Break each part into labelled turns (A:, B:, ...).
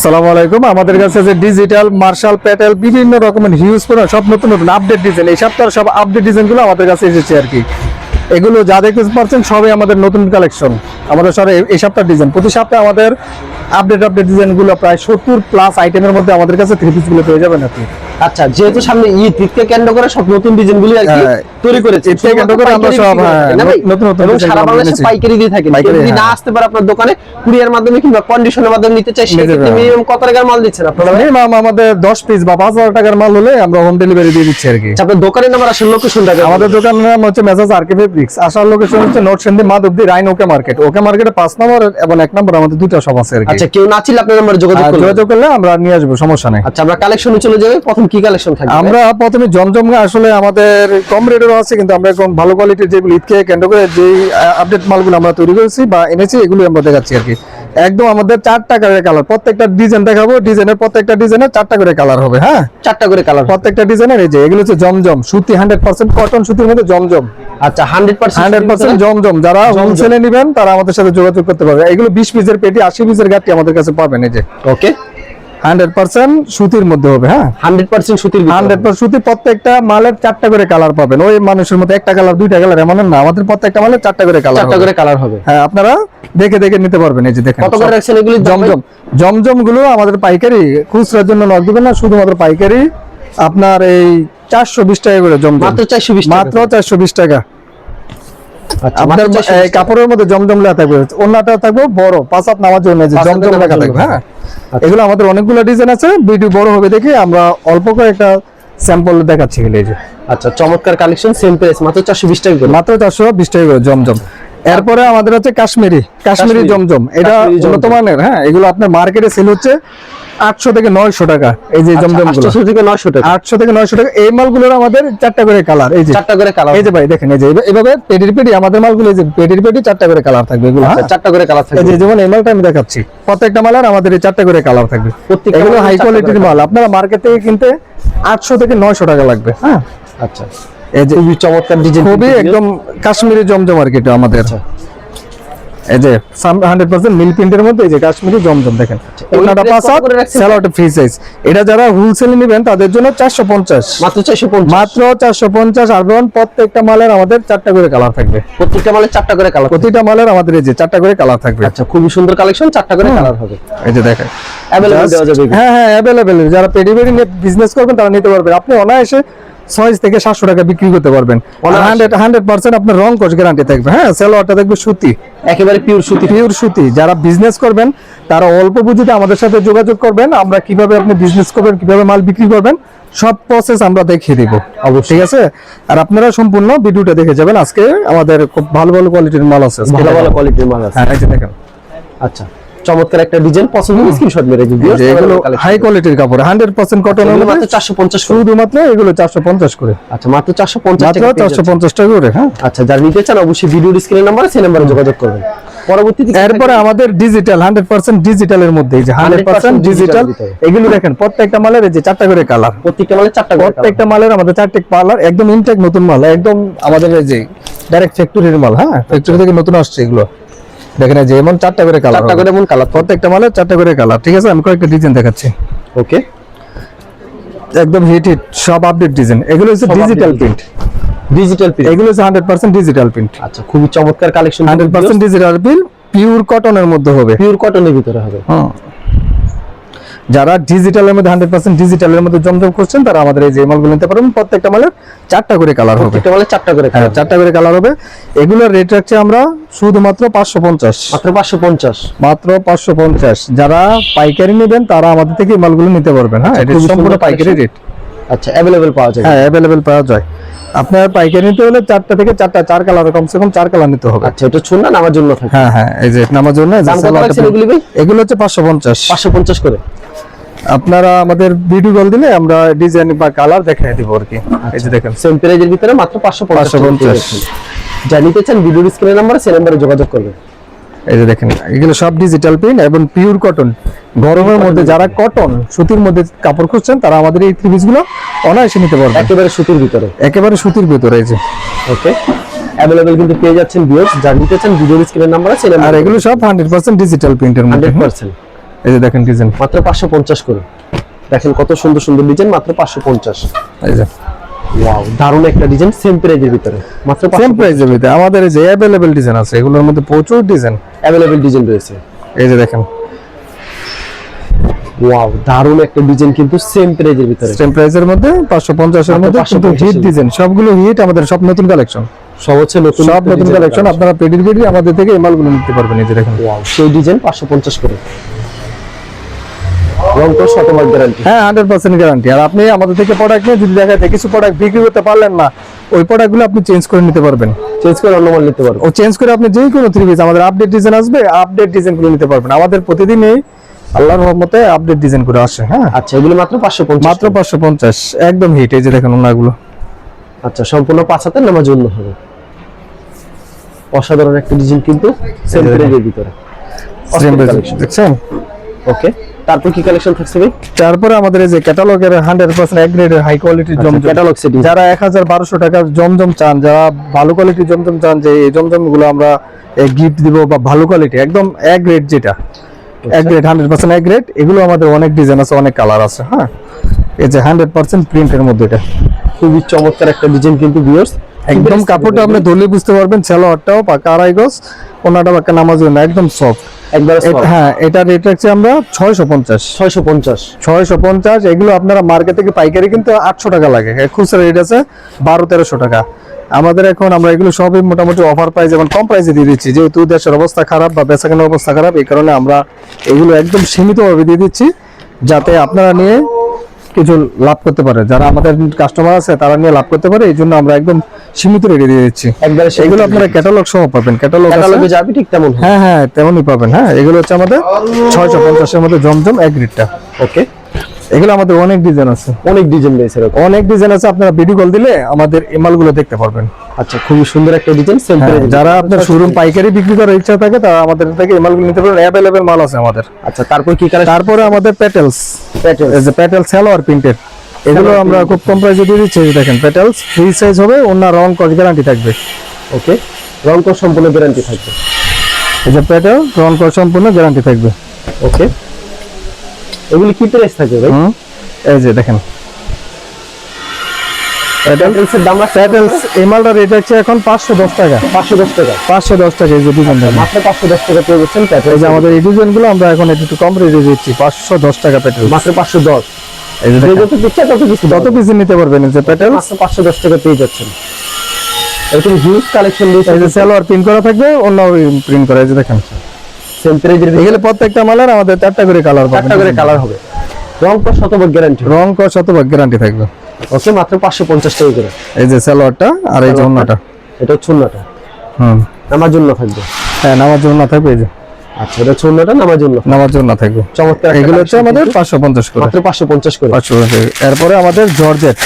A: আসসালামু আলাইকুম। আমাদের কাছে যে ডিজিটাল মার্শাল প্যাটেল বিভিন্ন রকমের হিউজ প্রোডাক্ট সব নতুন নতুন আপডেট ডিজাইন, এই সপ্তাহের সব আপডেট ডিজাইনগুলো আমাদের কাছে এসেছে আর কি। এগুলো যা দেখতে পাচ্ছেন সবই আমাদের নতুন কালেকশন। আমাদের সব এই সপ্তাহের ডিজাইন, প্রতি সপ্তাহে আমাদের আপডেট ডিজাইনগুলো প্রায় 70+ আইটেমের মধ্যে আমাদের কাছে থ্রি পিসগুলো পেয়ে যাবেন আপনি।
B: আচ্ছা, যেহেতু সামনে ঈদ, ঈদকে কেন্দ্র করে সব নতুন ডিজাইনগুলো আর কি তৈরি করেছে।
A: ঈদকে কেন্দ্র করে আমরা সব নতুন নতুন
B: এবং সারা বাংলাদেশে পাইকারি দিয়ে থাকি। যদি না আসতে পারে আপনার দোকানে, কুরিয়ার মাধ্যমে কিংবা কন্ডিশনের মাধ্যমে নিতে চাই, সেক্ষেত্রে মিনিমাম কত টাকার মাল দিচ্ছেন আপনারা?
A: মিনিমাম আমাদের 10 পিস বা 5000 টাকার মাল হলে আমরা হোম ডেলিভারি দিয়ে দিচ্ছি আর কি।
B: আপনার দোকানের নাম আসলে লোকেশনটা?
A: আমাদের দোকানের নাম হচ্ছে মেসাজ আরকে ফেব্রিক্স। আসার লোকেশন হচ্ছে নরসিংদী মাধবদী রাইন ওকে মার্কেট। ওকে মার্কেটে 5 নম্বর এবং 1 নম্বর আমাদের দুটো শপ আছে আর কি।
B: আচ্ছা, কেউ না ছিল আপনার নাম্বারে যোগাযোগ
A: করলে আমরা নিয়ে আসবো, সমস্যা নেই।
B: আচ্ছা, আমরা কালেকশনে চলে যাই। প্রথম কি কালেকশন থাকবে?
A: আমরা প্রথমে জমজম আসলে আমাদের কম রেটেরও আছে, কিন্তু আমরা একদম ভালো কোয়ালিটির যেগুলো ঈদকে কেন্দ্র করে যে আপডেট মালগুলো আমরা তৈরি করেছি বা এনেছি, এগুলো আমরা দেখাচ্ছি আর কি। একদম আমাদের 4টা করে কালার, প্রত্যেকটা ডিজাইন দেখাবো। ডিজাইনের প্রত্যেকটা ডিজাইনের 4টা করে কালার হবে। হ্যাঁ,
B: 4টা করে কালার
A: প্রত্যেকটা ডিজাইনের। এই যে এগুলো হচ্ছে জমজম সুতি, 100% কটন সুতির মধ্যে জমজম।
B: আচ্ছা, 100%
A: জমজম। যারা হোলসেলে নেবেন তারা আমাদের সাথে যোগাযোগ করতে পারবে। এগুলো 20 পিসের পেটি, 80 পিসের গাঁটি আমাদের কাছে পাবেন। এই যে
B: ওকে,
A: 100% সুতির মধ্যে হবে। হ্যাঁ,
B: 100% সুতির,
A: 100% সুতি। প্রত্যেকটা মালের 4টা করে কালার পাবেন। ওই মানুষের মতো একটা কালার 2টা কালার এমন না, আমাদের প্রত্যেকটা মালের 4টা করে কালার হবে। হ্যাঁ, আপনারা দেখে দেখে নিতে পারবেন। এই যে দেখেন
B: কত করে রাখছেন এগুলি?
A: জমজম গুলো আমাদের পাইকারি, খুচরার জন্য নক দিবেন না, শুধুমাত্র পাইকারি আপনার এই 420 টাকা করে জমজম। মাত্র 420 টাকা। আপনার এই কাপড়ের মধ্যে জমজম লেখা থাকবে, ওন্নাটা থাকবে বড়, 5 হাত নামার জন্য যে জমজম লেখা থাকবে। হ্যাঁ, এগুলো আমাদের অনেকগুলো ডিজাইন আছে। ভিডিও বড় হবে দেখে আমরা অল্প করে একটা স্যাম্পল দেখাচ্ছি। এই যে
B: আচ্ছা, চমৎকার কালেকশন, সেম প্রাইস মাত্র 420 টাকা করে।
A: মাত্র 420 টাকা করে জমজম। এরপরে আমাদের হচ্ছে কাশ্মীরি জমজম। এটা উন্নত মানের। হ্যাঁ, এগুলো আপনার মার্কেটে সেল হচ্ছে 800 থেকে 900 টাকা। এই যে জমজম
B: 800 থেকে 900 টাকা,
A: 800 থেকে 900 টাকা। এই মালগুলোর আমাদের 4টা করে কালার। এই যে
B: 4টা করে কালার।
A: এই যে ভাই দেখেন, এই যে এভাবে পেটি আমাদের মালগুলো, এই যে পেটি 4টা করে কালার থাকবে। এগুলো
B: 4টা করে কালার থাকবে।
A: এই যে যেমন এই মালটা আমি দেখাচ্ছি, প্রত্যেকটা মালের আমাদের এই 4টা করে কালার থাকবে। এগুলো হাই কোয়ালিটির মাল। আপনারা মার্কেট থেকে কিনতে 800 থেকে 900 টাকা লাগবে। হ্যাঁ,
B: আচ্ছা, এই যে খুবই চমৎকার ডিজাইন,
A: খুবই একদম কাশ্মীরি জমজম আর কি এটা আমাদের। এই যে 100% মিল প্রিন্টের মধ্যে এই যে কাশ্মীরি জমজম দেখেন। ওনাটা 5 হাত, সেলোটা ফ্রি সাইজ। এটা যারা হোলসেলে নেবেন তাদের জন্য 450,
B: মাত্র
A: 450। আর প্রত্যেকটা মালের আমাদের 4টা করে কালার থাকবে।
B: প্রত্যেকটা মালের 4টা করে কালার,
A: প্রতিটা মালের আমাদের এই যে 4টা করে কালার থাকবে।
B: আচ্ছা, খুবই সুন্দর কালেকশন, 4টা করে কালার হবে।
A: এই যে দেখেন,
B: अवेलेबल দেওয়া যাবে।
A: হ্যাঁ, अवेलेबल। যারা পেডি নিয়ে বিজনেস করবেন তারা নিতে পারবেন। আপনি অনায়াসে 600 থেকে 700 টাকা বিক্রি করতে পারবেন। 100% আপনার রং কস গ্যারান্টি থাকবে। হ্যাঁ, সেলোয়ারটা দেখবে সুতি,
B: একেবারে পিওর সুতি।
A: যারা বিজনেস করবেন তারা অল্প পুঁজিতে আমাদের সাথে যোগাযোগ করবেন। আমরা কিভাবে আপনি বিজনেস করবেন, কিভাবে মাল বিক্রি করবেন, সব প্রসেস আমরা দেখিয়ে দিব। অবশ্যই, ঠিক আছে। আর আপনারা সম্পূর্ণ ভিডিওটা দেখে যাবেন। আজকে আমাদের খুব ভালো কোয়ালিটির মাল আছে।
B: ভালো কোয়ালিটির মাল আছে।
A: হ্যাঁ, এই যে দেখেন।
B: আচ্ছা, চমৎকার একটা ডিজাইন, পছন্দ হলে স্ক্রিনশট মেরে দিন।
A: এগুলো হাই কোয়ালিটির কাপড়, 100% কটনের মধ্যে
B: মাত্র 450,
A: শুধুমাত্র এগুলো 450 করে।
B: আচ্ছা, মাত্র 450 টাকা,
A: 450 টাকা করে। হ্যাঁ,
B: আচ্ছা, যারা নিতে চান অবশ্যই ভিডিওর স্ক্রিনের নাম্বার আছে, সেই নম্বরে যোগাযোগ করবেন। পরবর্তীতে
A: এরপরে আমাদের ডিজিটাল, 100% ডিজিটালের মধ্যে এই যে 100% ডিজিটাল। এগুলো দেখেন প্রত্যেকটা মালের এই যে 4টা করে কালার,
B: প্রত্যেকটা মালের 4টা করে,
A: প্রত্যেকটা মালের আমাদের 4টা কালার, একদম ইনটেক নতুন মাল, একদম আমাদের এই যে ডাইরেক্ট ফ্যাক্টরির মাল। হ্যাঁ, ফ্যাক্টরি থেকে নতুন আসছে এগুলো। দেখেন এই যে এমন 4টা করে কালার,
B: 4টা করে এমন কালার,
A: প্রত্যেকটা মালের 4টা করে কালার। ঠিক আছে, আমি কয়েকটা ডিজাইন দেখাচ্ছি।
B: ওকে,
A: একদম হিট সব আপডেট ডিজাইন। এগুলো হচ্ছে ডিজিটাল প্রিন্ট। এগুলো হচ্ছে 100% ডিজিটাল প্রিন্ট।
B: আচ্ছা, খুবই চমৎকার কালেকশন,
A: 100% ডিজিটাল প্রিন্ট, পিওর কটনের মধ্যে হবে,
B: পিওর কটনের ভিতরে হবে।
A: হ্যাঁ, যারা ডিজিটালের মধ্যে 100% ডিজিটালের মধ্যে জমজম করছেন তারা আমাদের এই যে মালগুলো নিতে পারবেন। প্রত্যেকটা মালের 4টা করে কালার হবে,
B: প্রত্যেকটা মালের 4টা করে,
A: হ্যাঁ 4টা করে কালার হবে। এগুলোর রেট রাখছি আমরা শুধুমাত্র 550, মাত্র 550। যারা পাইকারি নেবেন তারা আমাদের থেকে মালগুলো নিতে পারবেন। হ্যাঁ, এটা সম্পূর্ণ পাইকারি রেট।
B: আচ্ছা, अवेलेबल পাওয়া যায়।
A: হ্যাঁ, अवेलेबल পাওয়া যায়। আপনার পাইকারি নিতে হলে 4টা থেকে 4 কালার, কমসে কম 4 কালার নিতে হবে।
B: আচ্ছা, এটা শুননা নামার জন্য থাকে।
A: হ্যাঁ, এই যে নামার জন্য এগুলো হচ্ছে 550
B: করে।
A: আপনারা আমাদের ভিডিও কল দিলে আমরা ডিজাইন বা কালার দেখাই দিব আর কি। এই যে দেখেন
B: সেম প্রাইজের ভিতরে মাত্র 550। যা নিতে চান ভিডিওর স্ক্রিনের নাম্বারে, সেই নম্বরে যোগাযোগ করবেন।
A: এই যে দেখেন, এগুলো সব ডিজিটাল প্রিন্ট এবং পিওর কটন। গরমের মধ্যে যারা কটন সুতির মধ্যে কাপড় খুঁজছেন তারা আমাদের এই থ্রি পিসগুলো অনায়াসে নিতে পারবেন।
B: একেবারে সুতির ভিতরে। এই যে
A: ওকে,
B: अवेलेबल কিন্তু পেয়ে যাচ্ছেন ভিউয়ার্স। যা নিতে চান ভিডিওর স্ক্রিনের নাম্বার আছে।
A: আর এগুলো সব 100% ডিজিটাল প্রিন্টের মধ্যে।
B: 100%
A: এই যে দেখেন ডিজাইন
B: মাত্র 550 করে। দেখেন কত সুন্দর সুন্দর ডিজাইন, মাত্র 550।
A: এই যে
B: ওয়াও, দারুণ একটা ডিজাইন, সেম প্রাইজের ভিতরে, মাত্র
A: সেম প্রাইসের ভিতরে আমাদের এই যে अवेलेबल ডিজাইন আছে, এগুলোর মধ্যে প্রচুর ডিজাইন
B: अवेलेबल ডিজাইন রয়েছে।
A: এই যে দেখেন
B: ওয়াও, দারুণ একটা ডিজাইন কিন্তু সেম প্রাইজের ভিতরে,
A: সেম প্রাইসের মধ্যে 550 এর মধ্যে কিন্তু হিট ডিজাইন, সবগুলো হিট, আমাদের সব নতুন কালেকশন,
B: সব হচ্ছে নতুন
A: সব নতুন কালেকশন। আপনারা পেডির পেডি আমাদের থেকে এই মালগুলো নিতে পারবেন। এই যে দেখেন
B: ওয়াও, সেই ডিজাইন 550 করে। রং তো শতভাগ গ্যারান্টি।
A: হ্যাঁ 100% গ্যারান্টি। আর আপনি আমাদের থেকে প্রোডাক্ট নিয়ে যদি দেখা যায় কিছু প্রোডাক্ট বিক্রি করতে পারলেন না, ওই প্রোডাক্টগুলো আপনি চেঞ্জ করে নিতে পারবেন,
B: চেঞ্জ করে অন্য মাল নিতে পারবেন।
A: ও চেঞ্জ করে আপনি যেই কোনো 3 পিস আমাদের আপডেট ডিজাইন আসবে, আপডেট ডিজাইনগুলো নিতে পারবেন। আমাদের প্রতিদিনই আল্লাহর রহমতে আপডেট ডিজাইন করে আসে। হ্যাঁ
B: আচ্ছা, এগুলো মাত্র 550,
A: মাত্র 550, একদম হিট। এই যে দেখেন ওনাগুলো।
B: আচ্ছা, সম্পূর্ণ 5 হাতের নামার জন্য হবে। অসাধারণ একটা ডিজাইন কিন্তু সেম প্রাইজের ভিতরে,
A: সেম দেখছেন।
B: ওকে, তারপর কি কালেকশন থাকছে ভাই?
A: তারপরে আমাদের এই যে ক্যাটালগের 100% এক গ্রেডের হাই কোয়ালিটির জমজম
B: ক্যাটালগ সেটিং,
A: যারা 1200 টাকার জমজম চান, যারা ভালো কোয়ালিটির জমজম চান, যে এই জমজমগুলো আমরা গিফট দিব বা ভালো কোয়ালিটি একদম এক গ্রেড, যেটা এক গ্রেড 100% এক গ্রেড, এগুলো আমাদের অনেক ডিজাইন আছে, অনেক কালার আছে। হ্যাঁ এই যে 100% প্রিন্টের মধ্যে এটা
B: খুবই চমৎকার একটা ডিজাইন কিন্তু ভিউয়ার্স,
A: একদম কাপড়টা আপনি ধরলে বুঝতে পারবেন। সালোয়ারটাও পাকা আড়াই গজ, ওনাটা পাকা নামাজও না, একদম সফট
B: একবার।
A: হ্যাঁ এটা রেট রাখছি আমরা 650। 650 এগুলো আপনারা মার্কেট থেকে পাইকারি কিন্তু 800 টাকা লাগে, খুচরা রেট আছে 1200-1300 টাকা। আমাদের এখন আমরা এগুলো সবই মোটামুটি অফার প্রাইস এবং কম প্রাইসে দিয়ে দিচ্ছি, যেহেতু দেশের অবস্থা খারাপ বা বেচাকেনার অবস্থা খারাপ, এই কারণে আমরা এগুলো একদম সীমিতভাবে দিয়ে দিচ্ছি, যাতে আপনারা নিয়ে কিছু লাভ করতে পারে, যারা আমাদের কাস্টমার আছে তারা নিয়ে লাভ করতে পারে, এই জন্য আমরা একদম সীমিত রেটে দিয়ে দিচ্ছি।
B: একবারে
A: এগুলো আপনারা ক্যাটালগ সহ পাবেন,
B: ক্যাটালগে যাবে ঠিক তেমন।
A: হ্যাঁ হ্যাঁ তেমনই পাবেন। হ্যাঁ এগুলো হচ্ছে আমাদের 650 এর মধ্যে জমজম এক গ্রিডটা।
B: ওকে,
A: এগুলো আমাদের অনেক ডিজাইন আছে,
B: অনেক ডিজাইন রয়েছে,
A: অনেক ডিজাইন আছে। আপনারা ভিডিও কল দিলে আমাদের এই মালগুলো দেখতে পারবেন।
B: আচ্ছা, খুবই সুন্দর একটা ডিজাইন, সেম প্রাইস।
A: যারা আপনার শোরুম পাইকারি বিক্রি করার ইচ্ছা থাকে তারা আমাদের থেকে এই মালগুলো নিতে পারেন, अवेलेबल মাল আছে আমাদের।
B: আচ্ছা, তারপর কি কালার?
A: তারপরে আমাদের প্যাটেলস, এই যে প্যাটেল সালোয়ার প্রিন্টেড, এগুলো আমরা খুব কম প্রাইসে দিয়ে দিচ্ছি। দেখেন প্যাটেলস ফ্রি সাইজ হবে, ওনা রং কস গ্যারান্টি থাকবে।
B: ওকে, রং কস সম্পূর্ণ গ্যারান্টি থাকবে।
A: এই যে প্যাটেল রং কস সম্পূর্ণ গ্যারান্টি থাকবে।
B: ওকে, এগুলি কি প্রাইস থাকবে ভাই?
A: এই যে দেখেন
B: প্যাটেলসের দাম আছে।
A: প্যাটেলস এই মালটার রেট হচ্ছে এখন 510 টাকা।
B: 510 টাকা,
A: 510 টাকা। এই যে ডিজাইন
B: মাত্র 510 টাকা পেয়ে যাচ্ছেন প্যাটেল।
A: এই যে আমাদের এই ডিজাইনগুলো আমরা এখন একটু কম রেটে দিচ্ছি, 510 টাকা প্যাটেল,
B: মাত্র 510।
A: এই যে
B: যত পিচ্ছা তত কিছু,
A: যত পিস নিতে পারবেন। এই যে প্যাটেল
B: মাত্র 510 টাকা পেয়ে যাচ্ছেন। এরকম হিউজ কালেকশন রয়েছে।
A: এই যে সালোয়ার প্রিন্ট করা থাকবে, অন্য প্রিন্ট করা। এই যে দেখেন
B: সেম প্রাইজের
A: এগুলো প্রত্যেকটা মালের আমাদের 4টা করে কালার পাবেন,
B: 4টা করে কালার হবে। রং কস শতভাগ গ্যারান্টি,
A: রং কস শতভাগ গ্যারান্টি থাকবে।
B: ওকে, মাত্র 550 টাকা করে।
A: এই যে সালোয়ারটা আর এই যে ওন্নাটা,
B: এটা চুন্নাটা নামার জন্য থাকবে।
A: হ্যাঁ নামার জন্য না থাকবে। এই যে
B: আচ্ছা, এটা চুন্নাটা নামার জন্য,
A: নামার জন্য না থাকবে।
B: চমৎকার।
A: এগুলো হচ্ছে আমাদের 550 করে,
B: মাত্র 550 করে।
A: 550। এরপরে আমাদের জর্জেট,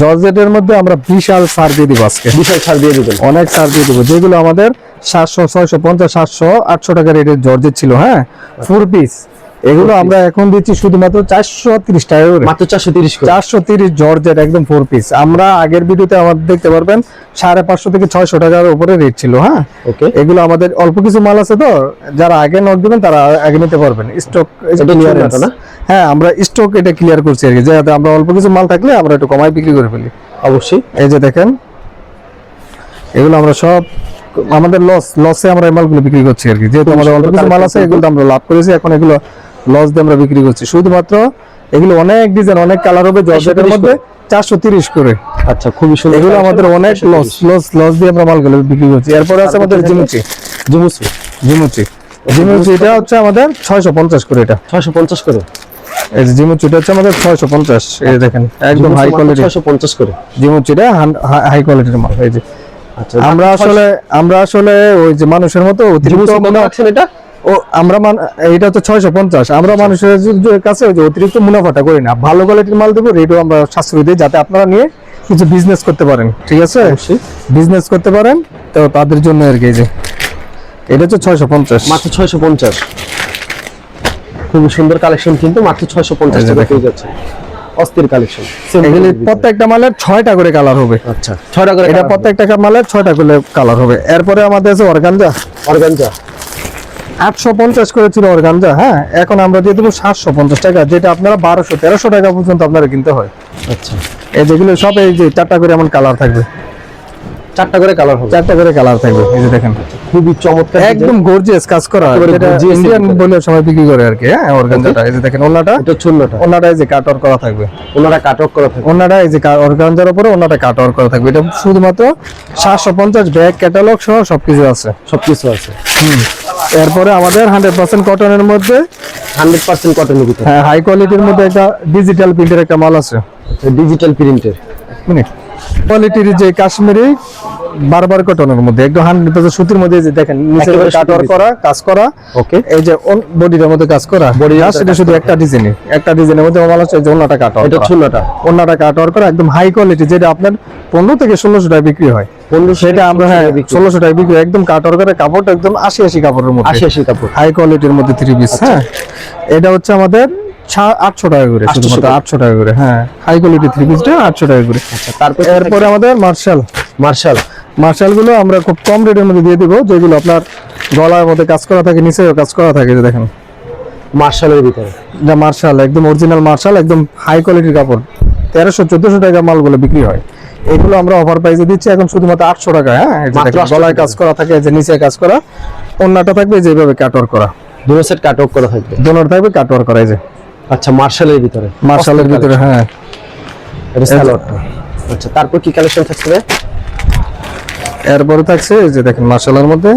A: জর্জেটের মধ্যে আমরা বিশাল ছাড় দিয়ে দিব আজকে,
B: বিশাল ছাড় দিয়ে দিবেন।
A: অনেক ছাড় দিয়ে দিব। যেগুলো আমাদের 700, 650, 700, 800 টাকা রেটের জর্জেট ছিল, হ্যাঁ 4 পিস, এগুলো আমরা এখন দিচ্ছি শুধুমাত্র 430 টাকা করে।
B: মাত্র 430 করে।
A: 430 জর্জেট একদম 4 পিস। আমরা আগের ভিডিওতে আমাদের দেখতে পারবেন 550 থেকে 600 টাকার উপরে রেট ছিল। হ্যাঁ
B: ওকে,
A: এগুলো আমাদের অল্প কিছু মাল আছে, তো যারা আগে নোট দিবেন তারা আগে নিতে পারবেন। স্টক ক্লিয়ারেন্স, হ্যাঁ আমরা স্টক এটা ক্লিয়ার করছি আর কি, যাতে আমরা অল্প কিছু মাল থাকলে আমরা একটু কমায় বিক্রি করে ফেলি।
B: অবশ্যই।
A: এই যে দেখেন এগুলো আমরা সব আমাদের লসে আমরা এই মালগুলো বিক্রি করছি আর কি, যেহেতু আমাদের অল্প কিছু মাল আছে, এগুলো আমরা লাভ করেছি, এখন এগুলো লস দিয়ে আমরা বিক্রি করছি। শুধুমাত্র এগুলো অনেক ডিজাইন, অনেক কালার হবে, জর্জেটের মধ্যে 430 করে।
B: আচ্ছা, খুবই সুন্দর।
A: এগুলো আমাদের অনেক লস দিয়ে আমরা মালগুলো বিক্রি করছি। এরপরে আছে আমাদের জিমুচি, এটা হচ্ছে আমাদের 650 করে। এটা
B: 650 করে।
A: এই যে জিমুচিটা হচ্ছে আমাদের 650। এই দেখেন একদম হাই কোয়ালিটি,
B: 650 করে
A: জিমুচিটা হাই কোয়ালিটির মাল। এই যে
B: আচ্ছা,
A: আমরা আসলে ওই যে মানুষের মতো অতিরিক্ত
B: রাখছেন এটা,
A: ও আমরা এটা হচ্ছে 650। আমরা মানুষের কাছে ওই যে অতিরিক্ত মুনাফাটা করি না, ভালো কোয়ালিটির মাল দেবো, রেটও আমরা সাশ্রয় দিই, যাতে আপনারা নিয়ে কিছু বিজনেস করতে পারেন। ঠিক আছে, বিজনেস করতে পারেন, তো তাদের জন্য আর কি। এই যে এটা হচ্ছে 650,
B: মাত্র 650। খুবই সুন্দর কালেকশন কিন্তু মাত্র 650 টাকা পেয়ে যাচ্ছে। অস্থির কালেকশন।
A: এগুলি প্রত্যেকটা মালের 6টা করে কালার হবে।
B: আচ্ছা, 6টা করে।
A: এটা প্রত্যেকটা মালের 6টা করে কালার হবে। এরপরে আমাদের আছে অর্গানজা, 850 করে ছিল অর্গানজা, হ্যাঁ, এখন আমরা দিয়ে দেবো 750 টাকা, যেটা আপনারা 1200-1300 টাকা পর্যন্ত আপনারা কিনতে হয়।
B: আচ্ছা,
A: এই যেগুলো সব এই যে 4টা করে এমন কালার থাকবে,
B: 4টা করে কালার হবে,
A: 4টা করে কালার থাকবে। এই যে দেখেন
B: খুবই চমৎকার,
A: একদম গর্জিয়াস কাজ করা,
B: একেবারে
A: যেটা
B: gorgeous
A: ইন্ডিয়ান
B: এর
A: বলে সবাই বিক্রি করে আর কি। হ্যাঁ, অর্গানজাটা এই যে দেখেন, ওন্নাটা
B: এটা চুন্নটা,
A: ওন্নাটা এই যে কাট ওয়ার্ক করা থাকবে,
B: ওনারা কাটক করা থাকে,
A: ওন্নাটা এই যে অর্গানজার উপরে ওন্নাটা কাট ওয়ার্ক করা থাকবে। এটা শুধুমাত্র 750, ব্যাগ ক্যাটালগ সহ সবকিছু আছে।
B: সবকিছু আছে।
A: এরপরে আমাদের 100% কটনের মধ্যে
B: 100% কটনের ভিতরে,
A: হ্যাঁ, হাই কোয়ালিটির মধ্যে একটা ডিজিটাল প্রিন্টের একটা মাল আছে।
B: ডিজিটাল প্রিন্টের
A: কোয়ালিটির যে কাশ্মীরি বারবার কটনের মধ্যে একদম 100% সুতির মধ্যে, যে দেখেন নিচে
B: একেবারে
A: কাট ওয়ার্ক করা, কাজ করা।
B: ওকে,
A: এই যে বডিটার মধ্যে কাজ করা,
B: বডির
A: না,
B: মধ্যে
A: সেটা শুধু একটা ডিজাইনে, একটা ডিজাইনের মধ্যে মাল আছে। এই যে ওন্নাটা কাট ওয়ার্ক,
B: এটা চুন্নটা,
A: ওন্নাটা কাট ওয়ার্ক করা একদম হাই কোয়ালিটি, যেটা আপনার 15 থেকে 1600 টাকা বিক্রি হয়।
B: 1500
A: সেটা আমরা, হ্যাঁ, 1600 টাকা বিক্রি হয়। একদম কাট ওয়ার্ক করা, কাপড়টা একদম 80 কাপড়ের মধ্যে,
B: 80 কাপড়,
A: হাই কোয়ালিটির মধ্যে 3 পিস। হ্যাঁ, এটা হচ্ছে আমাদের 800 টাকা করে, শুধুমাত্র 800 টাকা করে। হ্যাঁ, হাই কোয়ালিটি 3 পিসটা 800 টাকা করে।
B: আচ্ছা, তারপর
A: এরপরে আমাদের মার্শাল
B: মার্শাল
A: গুলো আমরা খুব কম রেটের মধ্যে দিয়ে দিব, যেগুলো আপনার গলার মধ্যে কাজ করা থাকে, নিচেও কাজ করা থাকে। যে দেখেন
B: মার্শালের ভিতরে,
A: এটা মার্শাল, একদম অরিজিনাল মার্শাল, একদম হাই কোয়ালিটির কাপড়। 1300-1400 টাকা মালগুলো বিক্রি হয়। এগুলো আমরা অফার প্রাইসে দিচ্ছি এখন শুধুমাত্র 800 টাকা। হ্যাঁ, এই যে
B: মাত্র
A: দেখেন
B: 800
A: গলায়
B: টাকা।
A: কাজ করা থাকে, এই যে নিচে কাজ করা, ওন্নাটা থাকবে যেভাবে কাটওয়ার করা,
B: দুটো সেট কাটক করা থাকবে,
A: দোনোর থাকবে কাটওয়ার করা। এই যে
B: আচ্ছা, মার্শালের ভিতরে,
A: মার্শালের ভিতরে, হ্যাঁ,
B: এটা সালোয়ারটা। আচ্ছা, তারপর কি কালেকশন থাকছে?
A: এরপরে থাকছে এই যে দেখেন মার্শালের মধ্যে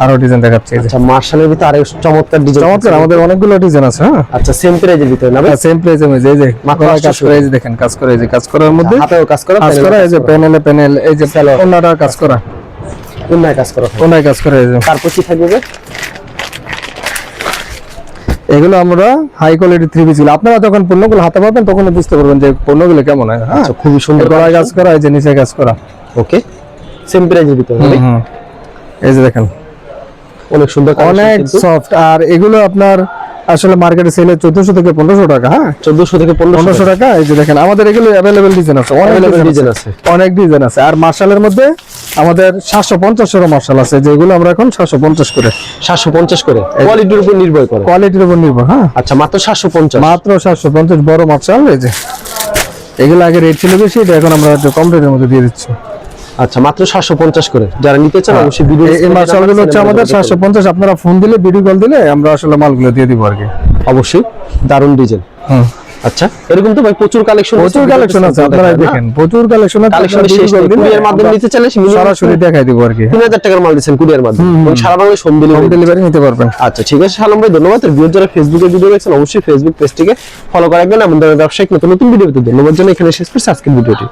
A: আরো ডিজাইন দেখাচ্ছি। এই যে
B: আচ্ছা, মার্শালের ভিতরে আরো চমৎকার ডিজাইন,
A: চমৎকার, আমাদের অনেকগুলো ডিজাইন আছে। হ্যাঁ,
B: আচ্ছা, সেম প্রাইজের ভিতরে না ভাই?
A: সেম প্রাইসে এই যে
B: মাত্র
A: গলায় কাজ
B: 800
A: করে, এই যে দেখেন কাজ করে, এই যে কাজ করার মধ্যে
B: হাতেও কাজ করা,
A: কাজ করা, এই যে প্যানেল, এই যে
B: সালোয়ার।
A: ওন্নাটা কাজ করা,
B: অন্যায় কাজ করা থাকে।
A: ওন্নায় কাজ করে। এই যে
B: তারপর কি থাকবে?
A: এগুলো আমরা হাই কোয়ালিটি 3 পিস গুলো আপনারা যখন পণ্যগুলো হাতে পাবেন তখন বুঝতে পারবেন যে পণ্যগুলো কেমন হয়। হ্যাঁ,
B: আচ্ছা, খুবই সুন্দর
A: গলায় কাজ করা, এই যে নিচে কাজ করা।
B: ওকে, সেম প্রাইজের ভিতরে না ভাই?
A: এই যে দেখেন
B: অনেক সুন্দর collection
A: অনেক
B: কিন্তু।
A: সফট, আর এগুলো আপনার আসলে মার্কেটে সেল 1400 থেকে 1500 টাকা। হ্যাঁ,
B: 1400 থেকে 1500
A: টাকা। এই যে দেখেন আমাদের এগুলো अवेलेबल ডিজাইন আছে, অনেক
B: Available
A: ডিজাইন
B: design
A: আছে, অনেক ডিজাইন আছে। আর মার্শালের মধ্যে আমাদের 750 এর মার্শাল আছে, যেগুলো আমরা এখন 750 করে,
B: 750 করে, কোয়ালিটির উপর নির্ভর করে,
A: কোয়ালিটির উপর নির্ভর। হ্যাঁ,
B: আচ্ছা, মাত্র 750,
A: মাত্র 750 বড় মার্শাল। এই যে এগুলো আগে রেট ছিল বেশি, এটা এখন আমরা একটু কম রেটের মধ্যে দিয়ে দিচ্ছি।
B: আচ্ছা, মাত্র 750 করে। যারা নিতে চান অবশ্যই ভিডিও,
A: এই মার্শালগুলো হচ্ছে আমাদের 750, আপনারা ফোন দিলে, ভিডিও কল দিলে আমরা আসলে মালগুলো দিয়ে দিব আর কি।
B: অবশ্যই দারুন ডিজাইন। আচ্ছা, এরকম তো ভাই প্রচুর কালেকশন
A: আছে, আপনারা দেখেন প্রচুর কালেকশন আছে।
B: কালেকশন শেষ নেই। কুরিয়ার মাধ্যমে নিতে চাইলে
A: সরাসরি দেখাই দিব আর কি।
B: 3000 টাকার মাল দিচ্ছেন কুরিয়ার মাধ্যমে, এবং সারা Bangladesh home
A: home
B: delivery.
A: Delivery নিতে পারবেন।
B: আচ্ছা, ঠিক আছে সালাম ভাই, ধন্যবাদ। আর ভিডিও যারা ফেসবুকে ভিডিও দেখছেন অবশ্যই ফেসবুক পেজটিকে ফলো করে রাখবেন। আমাদের ব্যবসায়িক নতুন নতুন ভিডিও পেতে ধন্যবাদ জানাই। এখানে শেষ করছি আজকের ভিডিওটি।